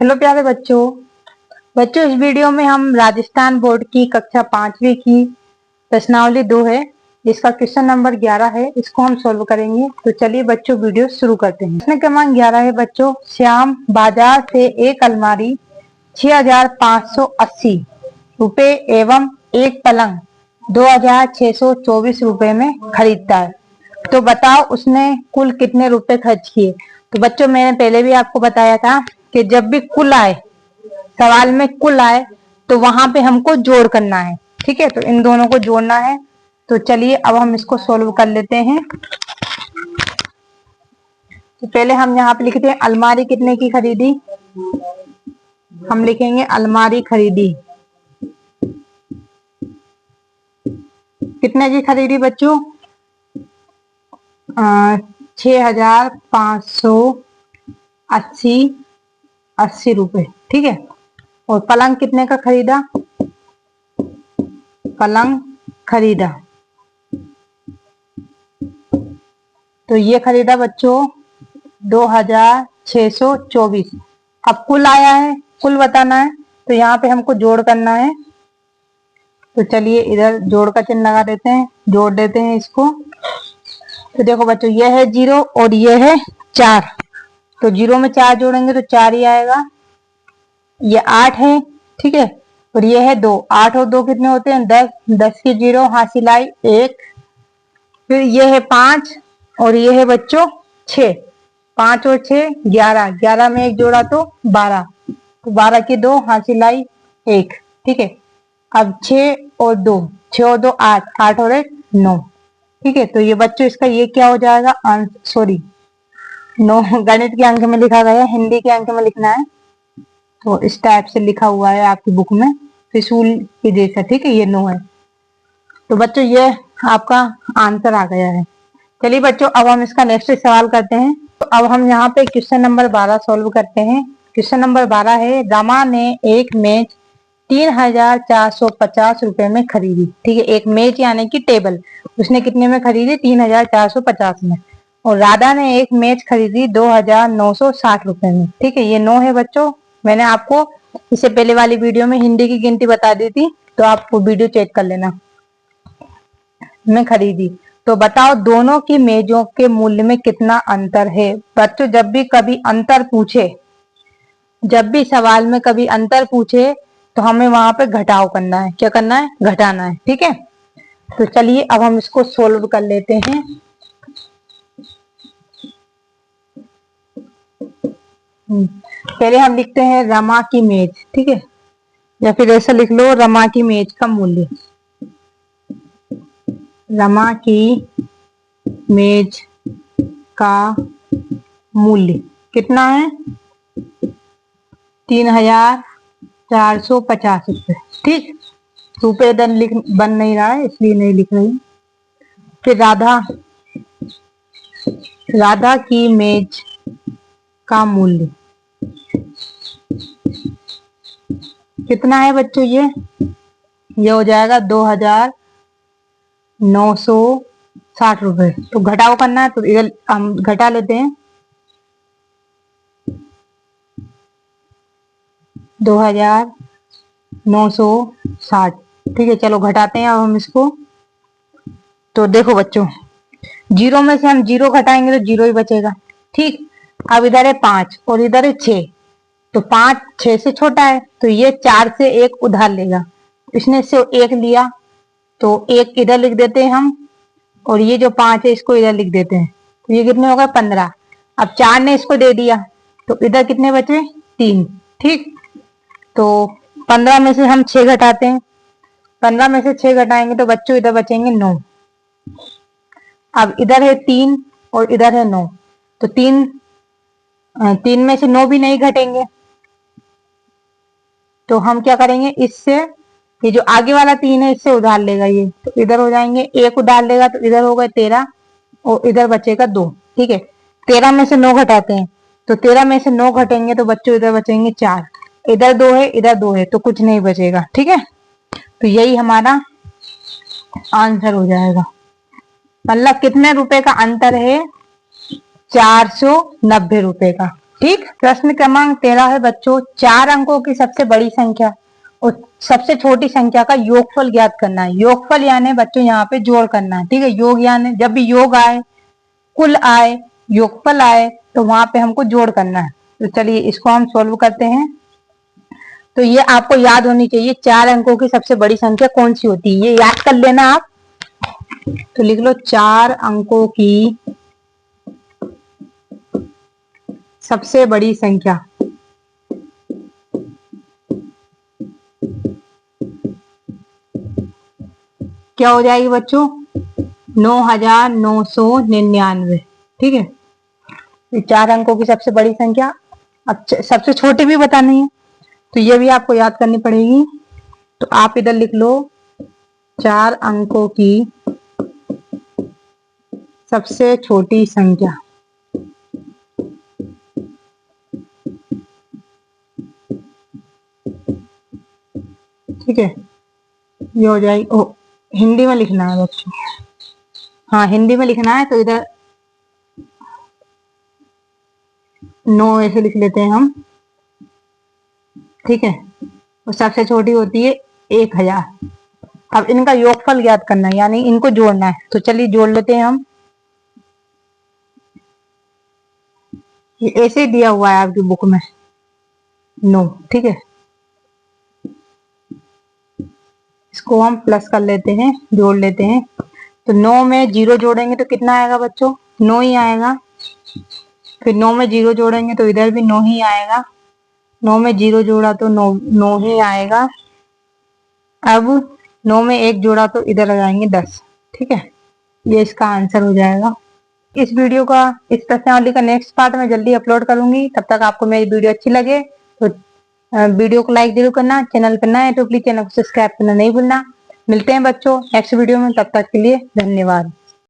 Hello प्यारे बच्चों। इस वीडियो में हम राजस्थान बोर्ड की कक्षा 5वीं की प्रश्नावली 2 है, इसका क्वेश्चन नंबर 11 है। इसको हम सॉल्व करेंगे। तो चलिए बच्चों वीडियो शुरू करते हैं। प्रश्न क्रमांक 11 है बच्चों, श्याम बाजार से एक अलमारी 6,580 रुपए एवं एक पलंग 2,624 रुपए में खरीदता है। तो बताओ उसने कुल कितने रुपए खर्च किए। तो बच्चों मैंने पहले भी आपको बताया था कि जब भी कुल आए, सवाल में कुल आए, तो वहां पे हमको जोड़ करना है। ठीक है, तो इन दोनों को जोड़ना है। तो चलिए अब हम इसको सोल्व कर लेते हैं। तो पहले हम यहाँ पे लिखते हैं अलमारी कितने की खरीदी। हम लिखेंगे अलमारी खरीदी कितने की खरीदी बच्चों, 6,580 रुपए। ठीक है, और पलंग कितने का खरीदा, पलंग खरीदा तो ये खरीदा बच्चों 2,624। अब कुल आया है, कुल बताना है, तो यहाँ पे हमको जोड़ करना है। तो चलिए इधर जोड़ का चिन्ह लगा देते हैं, जोड़ देते हैं इसको। तो देखो बच्चों, ये है 0 और ये है 4। तो 0 में 4 जोड़ेंगे तो 4 ही आएगा। ये 8 है, ठीक है, और ये है 2। 8 और 2 कितने होते हैं, 10। 10 की 0 हासिल आई 1। फिर ये है 5 और ये है बच्चों 6। 5 और 6 11। 11 में 1 जोड़ा तो 12। तो 12 की 2 हासिल आई 1। ठीक है, अब 6 और 2, 6 और 2 8, 8 और 1 9। ठीक है, तो ये बच्चों इसका ये क्या हो जाएगा, सॉरी 9 गणित के अंक में लिखा गया, हिंदी के अंक में लिखना है। तो इस टाइप से लिखा हुआ है आपकी बुक में, त्रिशूल की जैसा। ठीक है, ये 9 है। तो बच्चों ये आपका आंसर आ गया है। चलिए बच्चों अब हम इसका नेक्स्ट सवाल करते हैं। तो अब हम यहाँ पे क्वेश्चन नंबर 12 सॉल्व करते हैं। क्वेश्चन नंबर 12 है, रमा ने एक मेज 3,450 रुपए में खरीदी। ठीक है, एक मेज यानी कि टेबल उसने कितने में खरीदी, 3,450 में। और राधा ने एक मेज खरीदी 2,960 रुपए में। ठीक है, ये 9 है बच्चों। मैंने आपको इससे पहले वाली वीडियो में हिंदी की गिनती बता दी थी, तो आप वो वीडियो चेक कर लेना। में खरीदी, तो बताओ दोनों की मेजों के मूल्य में कितना अंतर है। बच्चों जब भी कभी अंतर पूछे, जब भी सवाल में कभी अंतर पूछे, तो हमें वहां पे घटाव करना है। क्या करना है, घटाना है। ठीक है, तो चलिए अब हम इसको सोल्व कर लेते हैं। पहले हम लिखते हैं रमा की मेज। ठीक है, या फिर ऐसा लिख लो, रमा की मेज का मूल्य। रमा की मेज का मूल्य कितना है, 3,450 रुपए। ठीक, रुपए इधर लिख बन नहीं रहा है इसलिए नहीं लिख रही। फिर राधा की मेज का मूल्य कितना है बच्चों, ये हो जाएगा 2,960 रुपए। तो घटाव करना है, तो इधर हम घटा लेते हैं 2,960। ठीक है, चलो घटाते हैं अब हम इसको। तो देखो बच्चों, 0 में से हम 0 घटाएंगे तो 0 ही बचेगा। ठीक, अब इधर है 5 और इधर है 6। तो 5 6 से छोटा है, तो ये 4 से 1 उधार लेगा। इसने से 1 लिया, तो 1 इधर लिख देते हैं हम, और ये जो 5 है इसको इधर लिख देते हैं। तो ये कितने होगा, 15। अब 4 ने इसको दे दिया, तो इधर कितने बचे, 3। ठीक, तो 15 में से हम 6 घटाते हैं। 15 में से 6 घटाएंगे तो बच्चों इधर बचेंगे 9। अब इधर है 3 और इधर है 9, तो 3 में से 9 भी नहीं घटेंगे। तो हम क्या करेंगे, इससे ये जो आगे वाला 3 है इससे उधार लेगा ये, तो इधर हो जाएंगे 1 उधार लेगा, तो इधर हो गए 13 और इधर बचेगा 2। ठीक है, 13 में से 9 घटाते हैं, तो 13 में से 9 घटेंगे तो बच्चों इधर बचेंगे 4। इधर 2 है, इधर 2 है, तो कुछ नहीं बचेगा। ठीक है, तो यही हमारा आंसर हो जाएगा। मतलब कितने रुपए का अंतर है, 490 रुपए का। ठीक। प्रश्न क्रमांक 13 है बच्चों, 4 अंकों की सबसे बड़ी संख्या और सबसे छोटी संख्या का योगफल ज्ञात करना है। योगफल यानी बच्चों यहाँ पे जोड़ करना है, ठीक है। योग यानी जब भी योग आए, कुल आए, योगफल आए तो वहां पे हमको जोड़ करना है। तो चलिए इसको हम सोल्व करते हैं। तो ये आपको याद होनी चाहिए, 4 अंकों की सबसे बड़ी संख्या कौन सी होती है, ये याद कर लेना आप। तो लिख लो 4 अंकों की सबसे बड़ी संख्या। क्या हो जाएगी बच्चों, 9999, ठीक है। ये 4 अंकों की सबसे बड़ी संख्या। अब सबसे छोटी भी बतानी है तो ये भी आपको याद करनी पड़ेगी। तो आप इधर लिख लो 4 अंकों की सबसे छोटी संख्या। ठीक है, ये हो जाएगी। ओ, हिंदी में लिखना है बच्चों, हाँ हिंदी में लिखना है। तो इधर 9 ऐसे लिख लेते हैं हम, ठीक है। और सबसे छोटी होती है 1000। अब इनका योगफल ज्ञात करना है, यानी इनको जोड़ना है। तो चलिए जोड़ लेते हैं हम। ये ऐसे दिया हुआ है आपकी बुक में 9, ठीक है। इसको हम प्लस कर लेते हैं, जोड़ लेते हैं। तो 9 में 0 जोड़ेंगे तो कितना आएगा बच्चों, 9 ही आएगा। फिर 9 में 0 जोड़ेंगे तो इधर भी 9 ही आएगा। 9 में 0 जोड़ा तो 9 ही आएगा। अब 9 में 1 जोड़ा तो इधर आ जाएंगे 10, ठीक है। ये इसका आंसर हो जाएगा। इस वीडियो का, इस प्रश्नावली का नेक्स्ट पार्ट में जल्दी अपलोड करूंगी। तब तक आपको मेरी वीडियो अच्छी लगे तो वीडियो को लाइक जरूर करना। चैनल पर नए हैं तो प्लीज चैनल को सब्सक्राइब करना नहीं भूलना। मिलते हैं बच्चों नेक्स्ट वीडियो में, तब तक के लिए धन्यवाद।